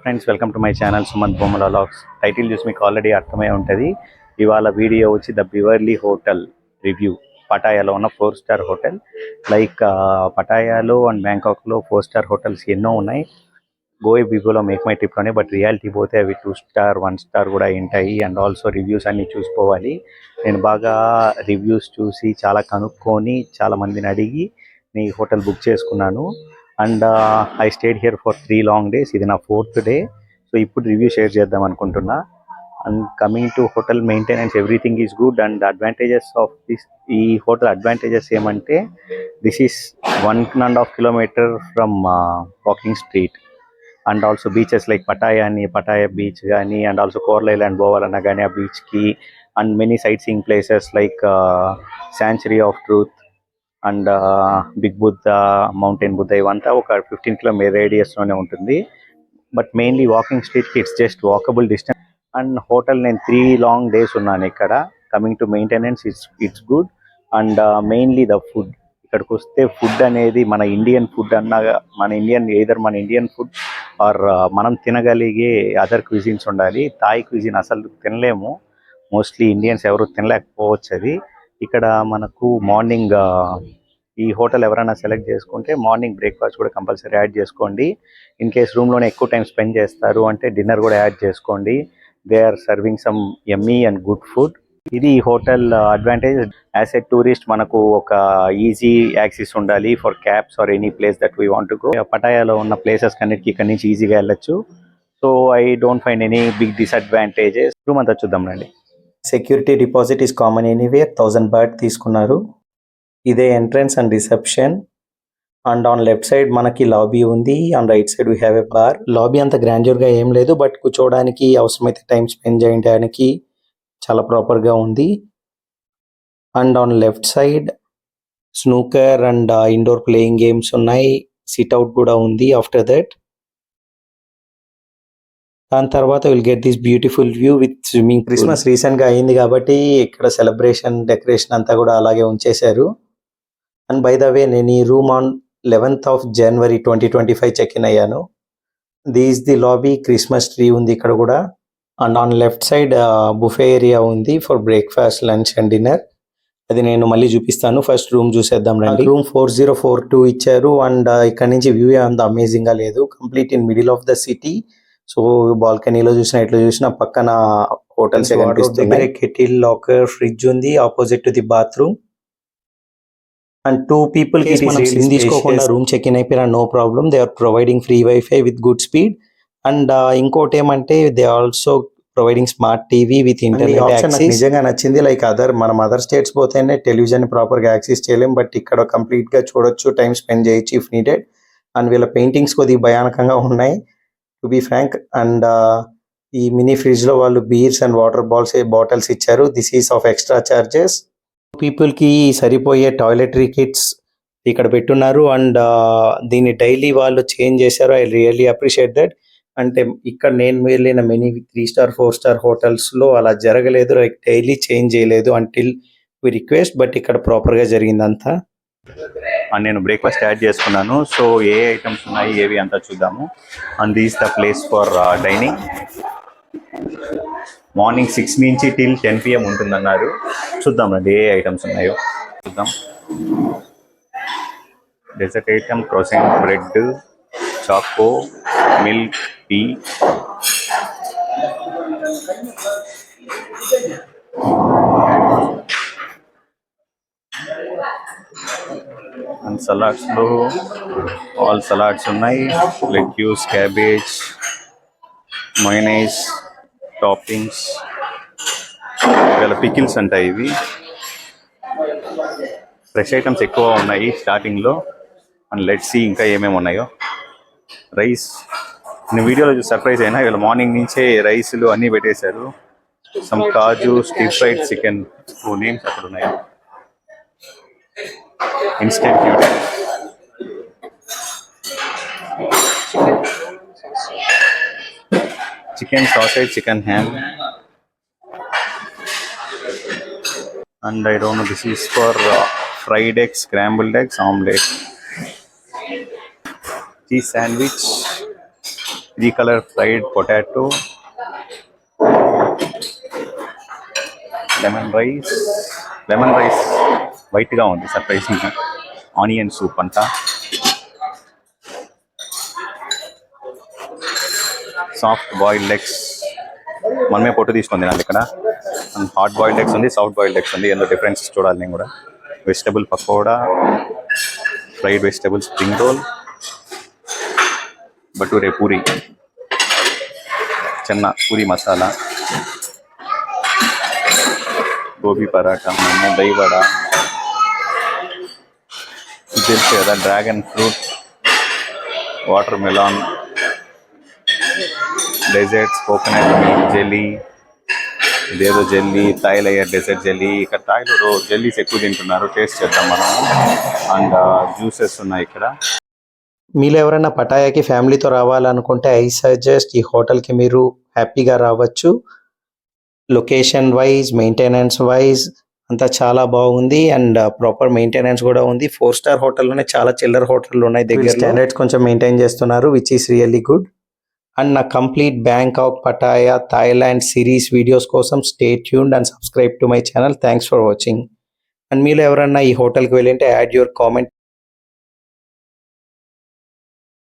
Friends, welcome to my channel Sumanth బొమ్మల vlogs. Title చూసి మీకు ఆల్రెడీ అర్థమై ఉంటుంది. ఇవాళ వీడియో వచ్చి ద బివర్లీ హోటల్ రివ్యూ. పటాయాలో ఉన్న 4-స్టార్ హోటల్. లైక్ పటాయాలో అండ్ బ్యాంకాక్లో 4-స్టార్ హోటల్స్ ఎన్నో ఉన్నాయి. గోవే బిబోలో మేక్ మై ట్రిప్లోనే, బట్ రియాలిటీ పోతే అవి 2-స్టార్ 1-స్టార్ కూడా ఉంటాయి. అండ్ ఆల్సో రివ్యూస్ అన్నీ చూసుకోవాలి. నేను బాగా రివ్యూస్ చూసి చాలా కనుక్కొని చాలా మందిని అడిగి నీ హోటల్ బుక్ చేసుకున్నాను. And I stayed here for 3 long days. ఇది నా 4th డే. సో ఇప్పుడు రివ్యూ షేర్ చేద్దాం అనుకుంటున్నా. And coming to hotel maintenance, everything is good. And advantages of this, ఈ హోటల్ అడ్వాంటేజెస్ ఏమంటే this is 1.5 kilometer from walking street. And also beaches like Pattaya beach కానీ, and also coral island పోవాలన్నా కానీ ఆ బీచ్కి, and many sightseeing places like sanctuary of truth and big Buddha, mountain Buddha, ఇవంతా ఒక 15 km రేడియస్లోనే ఉంటుంది. బట్ మెయిన్లీ వాకింగ్ స్ట్రీట్కి it's just walkable distance. And hotel నేను 3 long days ఉన్నాను ఇక్కడ. Coming to maintenance, it's good. And mainly the food. ఇక్కడికి వస్తే ఫుడ్ అనేది మన ఇండియన్ ఫుడ్ మన ఇండియన్ ఫుడ్ ఆర్ మనం తినగలిగే అదర్ క్విజిన్స్ ఉండాలి. థాయ్ క్విజిన్ అసలు తినలేము. మోస్ట్లీ ఇండియన్స్ ఎవరు తినలేకపోవచ్చు. అది ఇక్కడ మనకు మార్నింగ్ ఈ హోటల్ ఎవరైనా సెలెక్ట్ చేసుకుంటే మార్నింగ్ బ్రేక్ఫాస్ట్ కూడా కంపల్సరీ యాడ్ చేసుకోండి. ఇన్ కేస్ రూమ్లోనే ఎక్కువ టైం స్పెండ్ చేస్తారు అంటే డిన్నర్ కూడా యాడ్ చేసుకోండి. They are serving some yummy and good food. ఇది hotel advantage. As a tourist మనకు ఒక ఈజీ యాక్సెస్ ఉండాలి for cabs or any place that we want to go. పటాయాలో ఉన్న ప్లేసెస్ కన్నిటికి ఇక్కడ నుంచి ఈజీగా వెళ్ళచ్చు. So I don't find any big disadvantages. Room అంతా చూద్దాం రండి. Security deposit is common anywhere. 1000 baht తీసుకున్నారు. ఇదే entrance and reception. And on left side మనకి లాబీ ఉంది. On right side we have a bar. Lobby అంత గ్రాండ్యూర్గా ఏం లేదు, బట్ కూర్చోవడానికి అవసరమైతే టైం స్పెండ్ చేయడానికి చాలా ప్రాపర్గా ఉంది. And on left side snooker and indoor playing games ఉన్నాయి. సిట్అవుట్ కూడా ఉంది. ఆఫ్టర్ దట్ దాని తర్వాత will get this beautiful view with swimming. Christmas రీసెంట్గా అయింది కాబట్టి ఇక్కడ సెలబ్రేషన్ డెకరేషన్ అంతా కూడా అలాగే ఉంచేశారు. అండ్ బై ద వే, నేను ఈ room on 11th of January 2025 check in అయ్యాను. This the lobby. Christmas tree ఉంది ఇక్కడ కూడా. And on left side buffet area ఉంది for breakfast, lunch and dinner. అది నేను మళ్ళీ చూపిస్తాను. ఫస్ట్ రూమ్ చూసేద్దాం రండి. రూమ్ 4042 ఇచ్చారు. అండ్ ఇక్కడ నుంచి వ్యూ అంత అమేజింగ్గా లేదు. Complete in middle of the city. So బాల్కనీలో చూసినా ఎట్లా చూసినా పక్కన హోటల్స్ కనిపిస్తున్నాయి. కెటిల్, లాకర్, ఫ్రిడ్జ్ ఉంది opposite to the bathroom. And 2 people కి సిమ్ తీసుకోకుండా రూమ్ చెక్ ఇన్ అయిపోయినా no problem. They are providing free WiFi with good speed. And ఇంకోటి ఏమంటే they also providing smart TV with internet access. నిజంగా నచ్చింది. Like మనం other states పోతేనే television ప్రాపర్గా యాక్సెస్ చేయలేం, బట్ ఇక్కడ కంప్లీట్గా చూడొచ్చు, టైం స్పెండ్ చేయొచ్చు ఇఫ్ నీడెడ్. అండ్ వీళ్ళ పెయింటింగ్స్ కొద్దిగా భయానకంగా ఉన్నాయి టు బి ఫ్రాంక్. అండ్ ఈ మినీ ఫ్రిడ్జ్లో వాళ్ళు బీర్స్ అండ్ వాటర్ బాటిల్స్ ఇచ్చారు. This is of extra charges. పీపుల్కి సరిపోయే టాయిలెటరీ కిట్స్ ఇక్కడ పెట్టున్నారు. అండ్ దీన్ని డైలీ వాళ్ళు చేంజ్ చేశారు. I really appreciate that. అంటే ఇక్కడ నేను వెళ్ళిన మెనీ 3-star 4-star హోటల్స్లో అలా జరగలేదు. లైక్ డైలీ చేంజ్ చేయలేదు అంటిల్ వి రిక్వెస్ట్. బట్ ఇక్కడ ప్రాపర్గా జరిగిందంతా. అండ్ నేను బ్రేక్ఫాస్ట్ యాడ్ చేసుకున్నాను. సో ఏ ఐటమ్స్ ఉన్నాయి ఏవి అంతా చూద్దాము. And this the place for dining. Morning 6 నుంచి till 10 PM ఉంటుందన్నారు. చూద్దాం అండి ఏ ఐటమ్స్ ఉన్నాయో చూద్దాం. Dessert item, croissant, bread, choco, milk, tea, and సలాడ్స్లో ఆల్ సలాడ్స్ ఉన్నాయి. లెట్యూస్, క్యాబేజ్, మయోనైస్, టాపింగ్స్, ఇవాళ పికిల్స్ అంటాయి. ఇవి ఫ్రెష్ ఐటమ్స్ ఎక్కువ ఉన్నాయి స్టార్టింగ్లో. అండ్ లెట్స్ సీ ఇంకా ఏమేమి ఉన్నాయో. రైస్ నేను వీడియోలో చూసి సర్ప్రైజ్ అయినా, ఇవాళ మార్నింగ్ నుంచే రైస్లు అన్నీ పెట్టేశారు. సమ్ కాజు, స్టిర్ ఫ్రైడ్ చికెన్, 2 నేమ్స్ అక్కడ ఉన్నాయి. Instant noodles, chicken sausage, chicken ham, and I don't know, this is for fried eggs, scrambled eggs, omelette, cheese sandwich, color fried potato, lemon rice white ga undi surprising, onion soup anta, soft boiled eggs మనమే పొట్టు తీసుకొని తినాలి ఇక్కడ. And hot boiled eggs ఉంది, soft boiled eggs ఉంది, ఎందులో differences చూడాలి నేను కూడా. Vegetable pakoda, fried vegetable spring roll, bhature puri, chana puri masala, gobi paratha, dahi vada, తెలుసు కదా dragon fruit, watermelon, desserts, coconut milk jelly, ఇదేదో jelly, Thai layer dessert jelly. ఇక్కడ థాయ్లో జెల్లీస్ ఎక్కువ తింటున్నారు, టేస్ట్ చేద్దాం మనం. అండ్ జ్యూసెస్ ఉన్నాయి ఇక్కడ. మీలో ఎవరైనా పటాయాకి ఫ్యామిలీతో రావాలనుకుంటే ఐ సజెస్ట్ ఈ హోటల్కి మీరు హ్యాపీగా రావచ్చు. లొకేషన్ వైజ్, మెయింటెనెన్స్ వైజ్ అంతా చాలా బాగుంది అండ్ ప్రాపర్ మెయింటెనెన్స్ కూడా ఉంది. 4 స్టార్ హోటల్లోనే చాలా చిల్లర్ హోటళ్ళు ఉన్నాయి దగ్గర. స్టాండర్డ్స్ కొంచెం మెయింటైన్ చేస్తున్నారు, which is really good. And నా complete Bangkok, Pattaya, Thailand series videos కోసం stay tuned and subscribe to my channel. Thanks for watching. And మీలో ఎవరన్నా ఈ హోటల్కి వెళ్ళింటే యాడ్ యువర్ కామెంట్